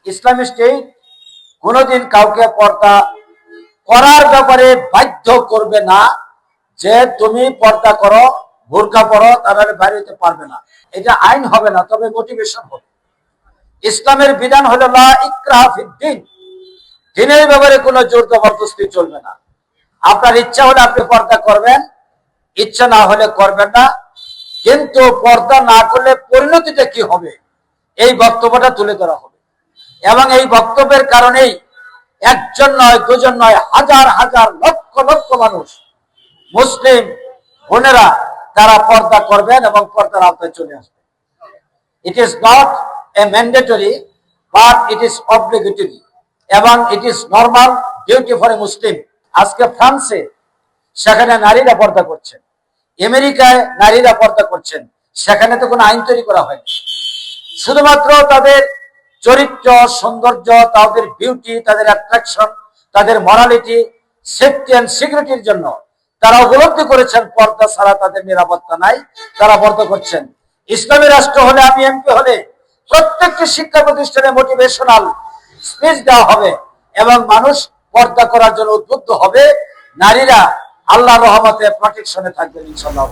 Islamic state কোনোদিন কাউকে পর্দা করার ব্যাপারে বাধ্য করবে না যে তুমি পর্দা করো, বোরকা পরো, তারা বাইরে হতে পারবে না। এটা আইন হবে না, তবে মোটিভেশন হবে। ইসলামের বিধান হলো লা ইকরাহা ফিদ্দিন, দিনের ব্যাপারে কোনো জোর জবরদস্তি চলবে না। আপনার ইচ্ছা হলে আপনি পর্দা করবেন, ইচ্ছা না হলে করবেন না। কিন্তু পর্দা না করলে পরিণতিটা কি হবে, এই বক্তব্যটা তুলে ধরা হবে। এবং এই বক্তব্যের কারণেই একজন নয়, দুজন নয়, হাজার হাজার লক্ষ লক্ষ মানুষ, মুসলিম বোনেরা তারা পর্দা করবেন এবং পর্দার আওতায় চলে আসবেন। It is not a mandatory, but it is obligatory, এবং it is normal duty for a Muslim. আজকে ফ্রান্সে সেখানে নারীরা পর্দা করছেন, আমেরিকায় নারীরা পর্দা করছেন, সেখানে তো কোনো আইন তৈরি করা হয়নি। শুধুমাত্র তাদের চরিত্র, সৌন্দর্য, তাদের বিউটি, তাদের অ্যাট্রাকশন, তাদের মরালিটি, সেফটি অ্যান্ড সিকিউরিটির জন্য তারা উপলব্ধি করেছেন পর্দা ছাড়া তাদের নিরাপত্তা নাই, তারা পর্দা করছেন। ইসলামী রাষ্ট্র হলে, আমি এমপি হলে, প্রত্যেকটি শিক্ষা প্রতিষ্ঠানে মোটিভেশনাল স্পিচ দেওয়া হবে এবং মানুষ পর্দা করার জন্য উদ্বুদ্ধ হবে। নারীরা আল্লাহর রহমতে প্রটেকশনে থাকবেন ইনশাআল্লাহ।